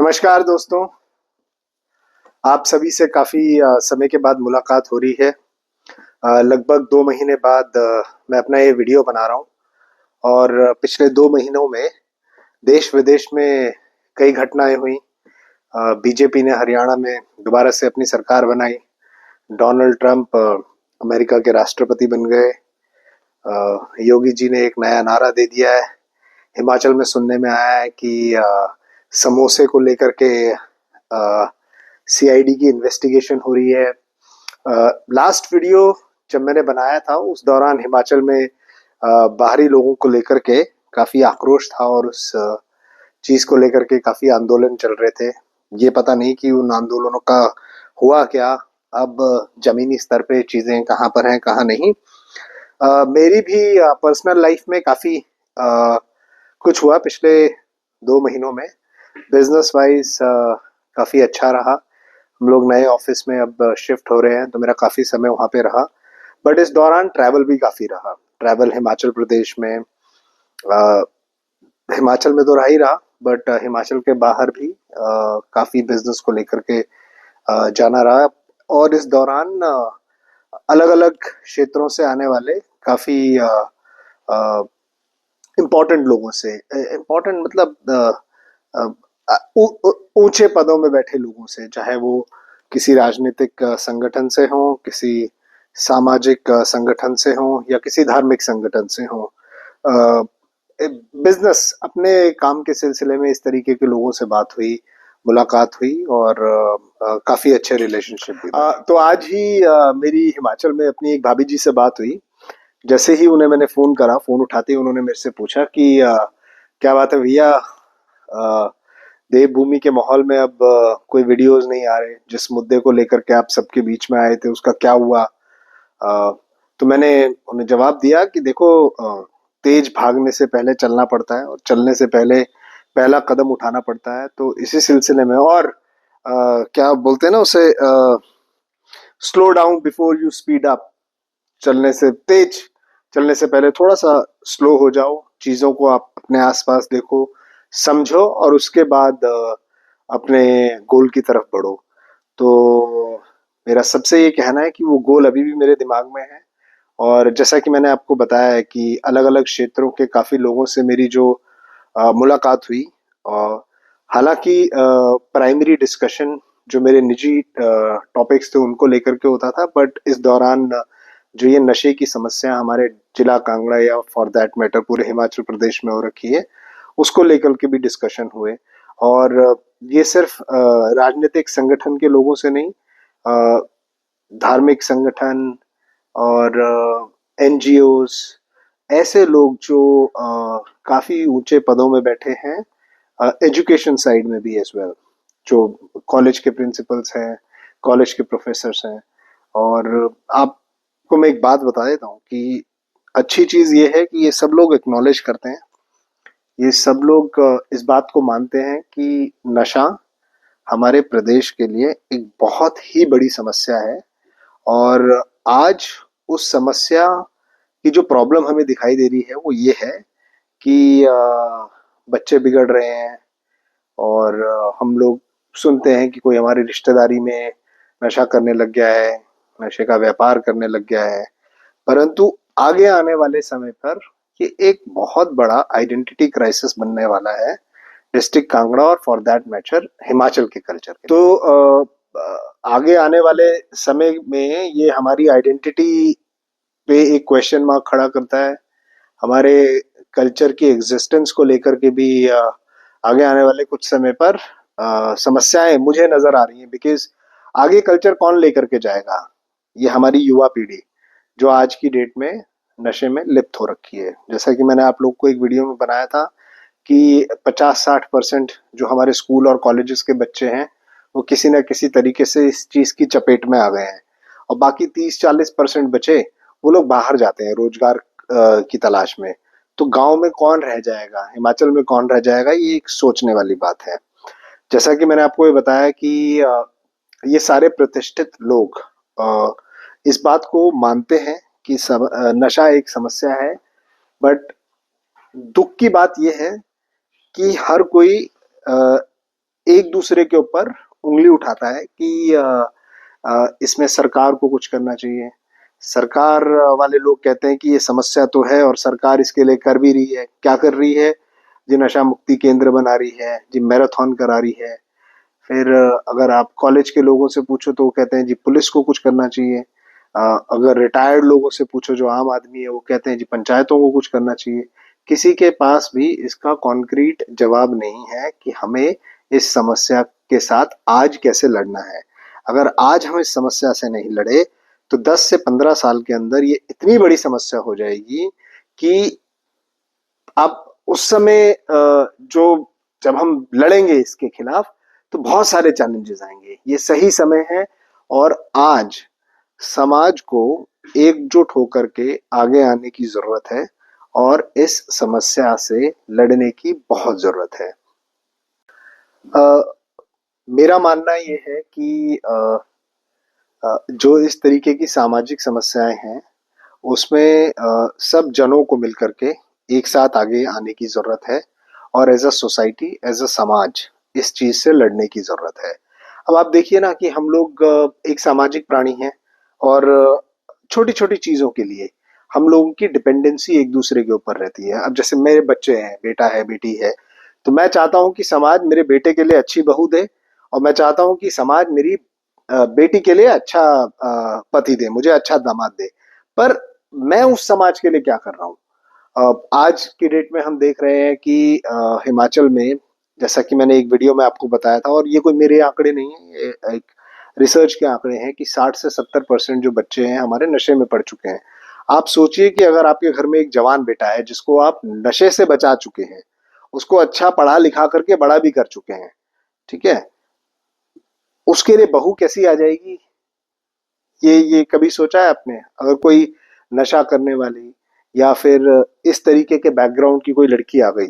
नमस्कार दोस्तों, आप सभी से काफ़ी समय के बाद मुलाकात हो रही है। लगभग 2 महीने बाद मैं अपना ये वीडियो बना रहा हूँ और पिछले 2 महीनों में देश-विदेश में कई घटनाएँ हुईं। बीजेपी ने हरियाणा में दोबारा से अपनी सरकार बनाई। डोनाल्ड ट्रंप अमेरिका के राष्ट्रपति बन गए। योगी जी ने एक नया नारा दे दिया है। हिमाचल में सुनने में आया है कि समोसे को लेकर के सीआईडी की इन्वेस्टिगेशन हो रही है। लास्ट वीडियो जब मैंने बनाया था उस दौरान हिमाचल में बाहरी लोगों को लेकर के काफ़ी आक्रोश था और उस चीज़ को लेकर के काफ़ी आंदोलन चल रहे थे। ये पता नहीं कि उन आंदोलनों का हुआ क्या, अब ज़मीनी स्तर पे चीज़ें कहाँ पर हैं कहाँ नहीं। मेरी भी पर्सनल लाइफ में काफ़ी कुछ हुआ पिछले 2 महीनों में। बिजनेस वाइज काफ़ी अच्छा रहा। हम लोग नए ऑफिस में अब शिफ्ट हो रहे हैं तो मेरा काफ़ी समय वहाँ पे रहा। बट इस दौरान ट्रैवल भी काफ़ी रहा। ट्रैवल हिमाचल प्रदेश में हिमाचल में तो रहा ही रहा, बट हिमाचल के बाहर भी काफ़ी बिजनेस को लेकर के जाना रहा। और इस दौरान अलग अलग क्षेत्रों से आने वाले काफ़ी इम्पोर्टेंट लोगों से, इम्पोर्टेंट मतलब ऊंचे पदों में बैठे लोगों से, चाहे वो किसी राजनीतिक संगठन से हों, किसी सामाजिक संगठन से हों या किसी धार्मिक संगठन से हों, बिजनेस अपने काम के सिलसिले में इस तरीके के लोगों से बात हुई, मुलाकात हुई और काफ़ी अच्छे रिलेशनशिप भी बने। तो आज ही मेरी हिमाचल में अपनी एक भाभी जी से बात हुई। जैसे ही उन्हें मैंने फ़ोन करा, फ़ोन उठाते ही उन्होंने मेरे से पूछा कि क्या बात है भैया, देवभूमि के माहौल में अब कोई वीडियोस नहीं आ रहे, जिस मुद्दे को लेकर के आप सबके बीच में आए थे उसका क्या हुआ। तो मैंने उन्हें जवाब दिया कि देखो, तेज भागने से पहले चलना पड़ता है और चलने से पहले पहला कदम उठाना पड़ता है। तो इसी सिलसिले में और क्या बोलते हैं ना उसे, slow down before you speed up. चलने से तेज चलने से पहले थोड़ा सा स्लो हो जाओ, चीज़ों को आप अपने आसपास देखो, समझो और उसके बाद अपने गोल की तरफ बढ़ो। तो मेरा सबसे ये कहना है कि वो गोल अभी भी मेरे दिमाग में है। और जैसा कि मैंने आपको बताया है कि अलग-अलग क्षेत्रों के काफ़ी लोगों से मेरी जो मुलाकात हुई, और हालांकि प्राइमरी डिस्कशन जो मेरे निजी टॉपिक्स थे उनको लेकर के होता था, बट इस दौरान जो ये नशे की समस्या हमारे जिला कांगड़ा या फॉर दैट मैटर पूरे हिमाचल प्रदेश में हो रखी है, उसको लेकर के भी डिस्कशन हुए। और ये सिर्फ राजनीतिक संगठन के लोगों से नहीं, धार्मिक संगठन और एनजीओज, ऐसे लोग जो काफ़ी ऊंचे पदों में बैठे हैं, एजुकेशन साइड में भी एज वेल, जो कॉलेज के प्रिंसिपल्स हैं, कॉलेज के प्रोफेसर्स हैं। और आपको मैं एक बात बता देता हूँ कि अच्छी चीज़ ये है कि ये सब लोग एक्नॉलेज करते हैं, ये सब लोग इस बात को मानते हैं कि नशा हमारे प्रदेश के लिए एक बहुत ही बड़ी समस्या है। और आज उस समस्या की जो प्रॉब्लम हमें दिखाई दे रही है वो ये है कि बच्चे बिगड़ रहे हैं। और हम लोग सुनते हैं कि कोई हमारी रिश्तेदारी में नशा करने लग गया है, नशे का व्यापार करने लग गया है। परंतु आगे आने वाले समय पर ये एक बहुत बड़ा आइडेंटिटी क्राइसिस बनने वाला है डिस्ट्रिक्ट कांगड़ा और फॉर दैट मैटर हिमाचल के कल्चर के। तो आगे आने वाले समय में ये हमारी आइडेंटिटी पे एक क्वेश्चन मार्क खड़ा करता है। हमारे कल्चर की एग्जिस्टेंस को लेकर के भी आगे आने वाले कुछ समय पर समस्याएं मुझे नजर आ रही हैं, बिकॉज आगे कल्चर कौन लेकर के जाएगा? ये हमारी युवा पीढ़ी जो आज की डेट में नशे में लिप्त हो रखी है। जैसा कि मैंने आप लोग को एक वीडियो में बनाया था कि 50-60% जो हमारे स्कूल और कॉलेजेस के बच्चे हैं वो किसी न किसी तरीके से इस चीज़ की चपेट में आ गए हैं। और बाकी 30-40% बचे, वो लोग बाहर जाते हैं रोजगार की तलाश में। तो गांव में कौन रह जाएगा, हिमाचल में कौन रह जाएगा, ये एक सोचने वाली बात है। जैसा कि मैंने आपको ये बताया कि ये सारे प्रतिष्ठित लोग इस बात को मानते हैं कि नशा एक समस्या है। बट दुख की बात यह है कि हर कोई एक दूसरे के ऊपर उंगली उठाता है कि इसमें सरकार को कुछ करना चाहिए। सरकार वाले लोग कहते हैं कि ये समस्या तो है और सरकार इसके लिए कर भी रही है। क्या कर रही है? जी नशा मुक्ति केंद्र बना रही है, जी मैराथन करा रही है। फिर अगर आप कॉलेज के लोगों से पूछो तो वो कहते हैं जी पुलिस को कुछ करना चाहिए। अगर रिटायर्ड लोगों से पूछो जो आम आदमी है वो कहते हैं जी पंचायतों को कुछ करना चाहिए। किसी के पास भी इसका कॉन्क्रीट जवाब नहीं है कि हमें इस समस्या के साथ आज कैसे लड़ना है। अगर आज हम इस समस्या से नहीं लड़े तो 10 से 15 साल के अंदर ये इतनी बड़ी समस्या हो जाएगी कि अब उस समय जो जब हम लड़ेंगे इसके खिलाफ तो बहुत सारे चैलेंजेस आएंगे। ये सही समय है और आज समाज को एकजुट होकर के आगे आने की जरूरत है और इस समस्या से लड़ने की बहुत जरूरत है। अ, मेरा मानना ये है कि जो इस तरीके की सामाजिक समस्याएं हैं उसमें सब जनों को मिलकर के एक साथ आगे आने की जरूरत है और as a society, as a समाज इस चीज से लड़ने की जरूरत है। अब आप देखिए ना कि हम लोग एक सामाजिक प्राणी हैं और छोटी छोटी चीजों के लिए हम लोगों की डिपेंडेंसी एक दूसरे के ऊपर रहती है। अब जैसे मेरे बच्चे हैं, बेटा है, बेटी है, तो मैं चाहता हूँ कि समाज मेरे बेटे के लिए अच्छी बहू दे और मैं चाहता हूँ कि समाज मेरी बेटी के लिए अच्छा पति दे, मुझे अच्छा दामाद दे। पर मैं उस समाज के लिए क्या कर रहा हूँ? आज की डेट में हम देख रहे हैं कि हिमाचल में, जैसा कि मैंने एक वीडियो में आपको बताया था और ये कोई मेरे आंकड़े नहीं है, ये एक रिसर्च के आंकड़े हैं कि 60 से 70% जो बच्चे हैं हमारे नशे में पड़ चुके हैं। आप सोचिए कि अगर आपके घर में एक जवान बेटा है जिसको आप नशे से बचा चुके हैं, उसको अच्छा पढ़ा लिखा करके बड़ा भी कर चुके हैं, ठीक है, उसके लिए बहू कैसी आ जाएगी? ये कभी सोचा है आपने? अगर कोई नशा करने वाली या फिर इस तरीके के बैकग्राउंड की कोई लड़की आ गई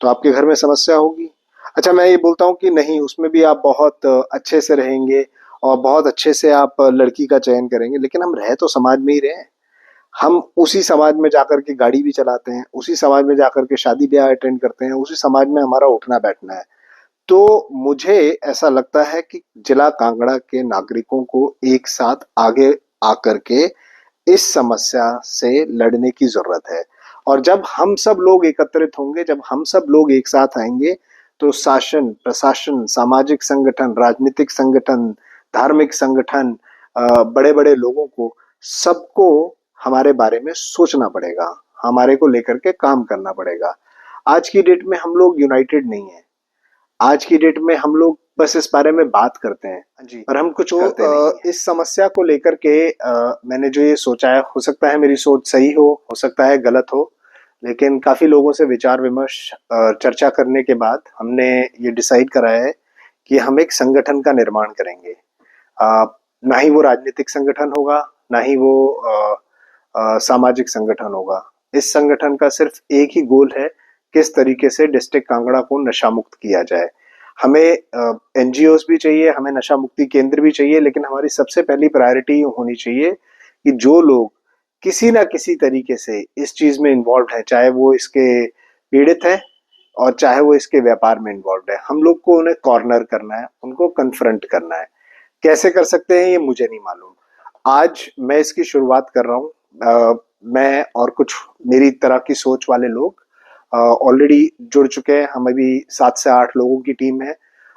तो आपके घर में समस्या होगी। अच्छा, मैं ये बोलता हूँ कि नहीं, उसमें भी आप बहुत अच्छे से रहेंगे और बहुत अच्छे से आप लड़की का चयन करेंगे, लेकिन हम रह तो समाज में ही रहे हैं। हम उसी समाज में जाकर के गाड़ी भी चलाते हैं, उसी समाज में जाकर के शादी ब्याह अटेंड करते हैं, उसी समाज में हमारा उठना बैठना है। तो मुझे ऐसा लगता है कि जिला कांगड़ा के नागरिकों को एक साथ आगे आकर के इस समस्या से लड़ने की जरूरत है। और जब हम सब लोग एकत्रित होंगे, जब हम सब लोग एक साथ आएंगे, तो शासन, प्रशासन, सामाजिक संगठन, राजनीतिक संगठन, धार्मिक संगठन, बड़े बड़े लोगों को, सबको हमारे बारे में सोचना पड़ेगा, हमारे को लेकर के काम करना पड़ेगा। आज की डेट में हम लोग यूनाइटेड नहीं है। आज की डेट में हम लोग बस इस बारे में बात करते हैं जी, पर हम कुछ तो करते नहीं हैं। इस समस्या को लेकर के मैंने जो ये सोचा है, हो सकता है मेरी सोच सही हो सकता है गलत हो, लेकिन काफी लोगों से विचार विमर्श चर्चा करने के बाद हमने ये डिसाइड करा है कि हम एक संगठन का निर्माण करेंगे। अ, ना ही वो राजनीतिक संगठन होगा, ना ही वो सामाजिक संगठन होगा। इस संगठन का सिर्फ एक ही गोल है, किस तरीके से डिस्ट्रिक्ट कांगड़ा को नशा मुक्त किया जाए। हमें एनजीओस भी चाहिए, हमें नशा मुक्ति केंद्र भी चाहिए, लेकिन हमारी सबसे पहली प्रायोरिटी होनी चाहिए कि जो लोग किसी ना किसी तरीके से इस चीज में इन्वॉल्व है, चाहे वो इसके पीड़ित है और चाहे वो इसके व्यापार में इन्वॉल्व है, हम लोग को उन्हें कॉर्नर करना है, उनको कन्फ्रंट करना है। कैसे कर सकते हैं ये मुझे नहीं मालूम। आज मैं इसकी शुरुआत कर रहा हूँ। मैं और कुछ मेरी तरह की सोच वाले लोग ऑलरेडी जुड़ चुके हैं। हम अभी 7 से 8 लोगों की टीम है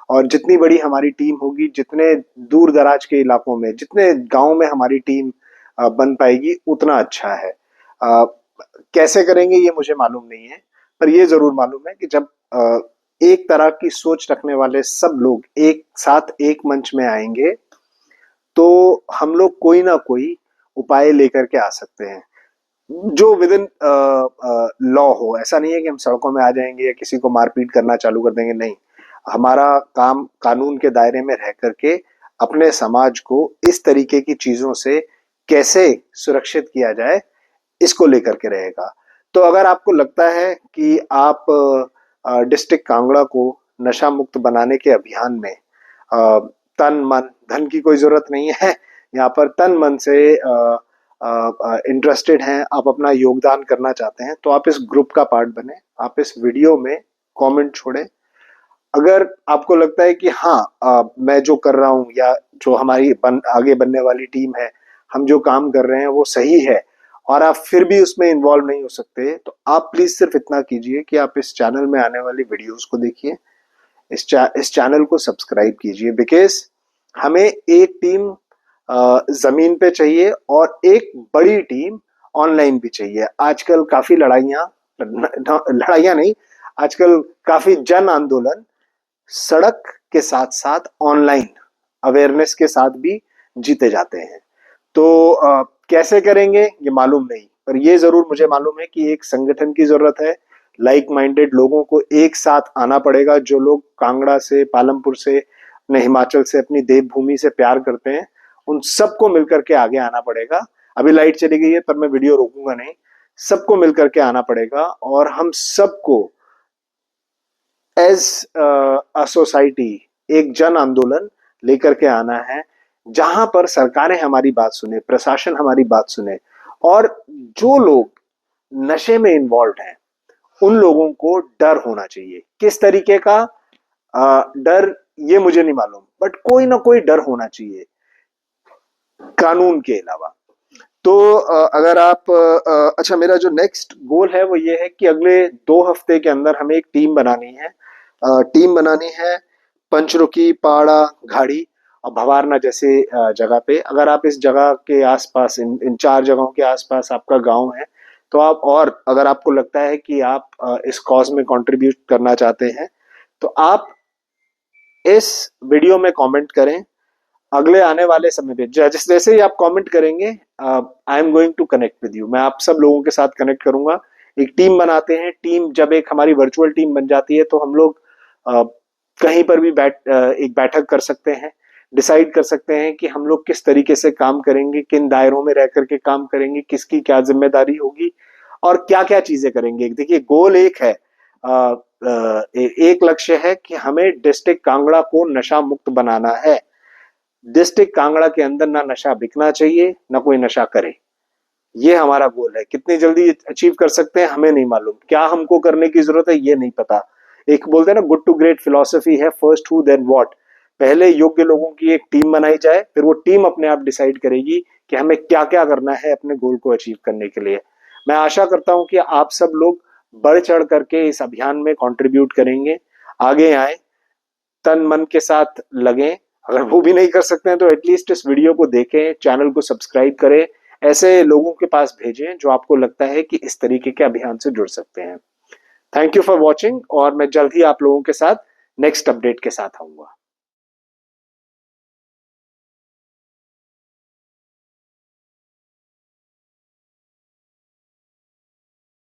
और जितनी बड़ी हमारी टीम होगी, जितने दूर दराज के इलाकों में, जितने गांव में हमारी टीम बन पाएगी, उतना अच्छा है। अ, कैसे करेंगे ये मुझे मालूम नहीं है, पर ये जरूर मालूम है कि जब एक तरह की सोच रखने वाले सब लोग एक साथ एक मंच में आएंगे तो हम लोग कोई ना कोई उपाय लेकर के आ सकते हैं जो विद इन लॉ हो। ऐसा नहीं है कि हम सड़कों में आ जाएंगे या किसी को मारपीट करना चालू कर देंगे, नहीं। हमारा काम कानून के दायरे में रह करके अपने समाज को इस तरीके की चीजों से कैसे सुरक्षित किया जाए, इसको लेकर के रहेगा। तो अगर आपको लगता है कि आप डिस्ट्रिक्ट कांगड़ा को नशा मुक्त बनाने के अभियान में तन मन धन की कोई जरूरत नहीं है, यहाँ पर तन मन से इंटरेस्टेड हैं, आप अपना योगदान करना चाहते हैं, तो आप इस ग्रुप का पार्ट बने, आप इस वीडियो में कमेंट छोड़ें, अगर आपको लगता है कि हाँ, मैं जो कर रहा हूँ या जो हमारी आगे बनने वाली टीम है, हम जो काम कर रहे हैं वो सही है, और आप फिर भी उसमें इन्वॉल्व नहीं हो सकते, तो आप प्लीज सिर्फ इतना कीजिए कि आप इस चैनल में आने वाली वीडियोस को देखिए, इस चैनल को सब्सक्राइब कीजिए, बिकॉज हमें एक टीम जमीन पे चाहिए और एक बड़ी टीम ऑनलाइन भी चाहिए। आजकल काफी लड़ाइयां नहीं, आजकल काफी जन आंदोलन सड़क के साथ साथ ऑनलाइन अवेयरनेस के साथ भी जीते जाते हैं। तो कैसे करेंगे ये मालूम नहीं, पर ये जरूर मुझे मालूम है कि एक संगठन की जरूरत है। लाइक माइंडेड लोगों को एक साथ आना पड़ेगा, जो लोग कांगड़ा से, पालमपुर से, अपने हिमाचल से, अपनी देवभूमि से प्यार करते हैं, उन सबको मिलकर के आगे आना पड़ेगा। अभी लाइट चली गई है पर मैं वीडियो रोकूंगा नहीं, सबको मिलकर के आना पड़ेगा, और हम सबको एज अ सोसाइटी एक जन आंदोलन लेकर के आना है, जहां पर सरकारें हमारी बात सुने, प्रशासन हमारी बात सुने, और जो लोग नशे में इन्वॉल्व हैं उन लोगों को डर होना चाहिए। किस तरीके का डर ये मुझे नहीं मालूम, बट कोई ना कोई डर होना चाहिए कानून के अलावा। तो अगर आप अच्छा, मेरा जो नेक्स्ट गोल है वो ये है कि अगले 2 हफ्ते के अंदर हमें एक टीम बनानी है। टीम बनानी है पंचरुखी, पाड़ा, घाड़ी और भवारना जैसे जगह पे। अगर आप इस जगह के आसपास, इन 4 जगहों के आसपास आपका गांव है, तो आप, और अगर आपको लगता है कि आप इस कॉज में कंट्रीब्यूट करना चाहते हैं, तो आप इस वीडियो में कमेंट करें। अगले आने वाले समय पे जैसे जैसे ही आप कमेंट करेंगे, I am going to connect with you, मैं आप सब लोगों के साथ कनेक्ट करूंगा। एक टीम बनाते हैं। टीम जब एक हमारी वर्चुअल टीम बन जाती है तो हम लोग कहीं पर भी एक बैठक कर सकते हैं, डिसाइड कर सकते हैं कि हम लोग किस तरीके से काम करेंगे, किन दायरों में रह करके काम करेंगे, किसकी क्या जिम्मेदारी होगी और क्या क्या चीजें करेंगे। देखिए, गोल एक है, एक लक्ष्य है कि हमें डिस्ट्रिक्ट कांगड़ा को नशा मुक्त बनाना है। डिस्ट्रिक्ट कांगड़ा के अंदर ना नशा बिकना चाहिए, ना कोई नशा करे। ये हमारा गोल है। कितनी जल्दी अचीव कर सकते हैं हमें नहीं मालूम, क्या हमको करने की जरूरत है ये नहीं पता। एक बोलते हैं ना, गुड टू ग्रेट फिलोसफी है, फर्स्ट हु देन व्हाट। पहले योग्य लोगों की एक टीम बनाई जाए, फिर वो टीम अपने आप डिसाइड करेगी कि हमें क्या क्या करना है अपने गोल को अचीव करने के लिए। मैं आशा करता हूं कि आप सब लोग बढ़ चढ़ करके इस अभियान में कंट्रीब्यूट करेंगे, आगे आए, तन मन के साथ लगे। अगर वो भी नहीं कर सकते हैं तो एटलीस्ट इस वीडियो को देखें, चैनल को सब्सक्राइब करें, ऐसे लोगों के पास भेजें जो आपको लगता है कि इस तरीके के अभियान से जुड़ सकते हैं। थैंक यू फॉर वॉचिंग, और मैं जल्द ही आप लोगों के साथ नेक्स्ट अपडेट के साथ आऊंगा।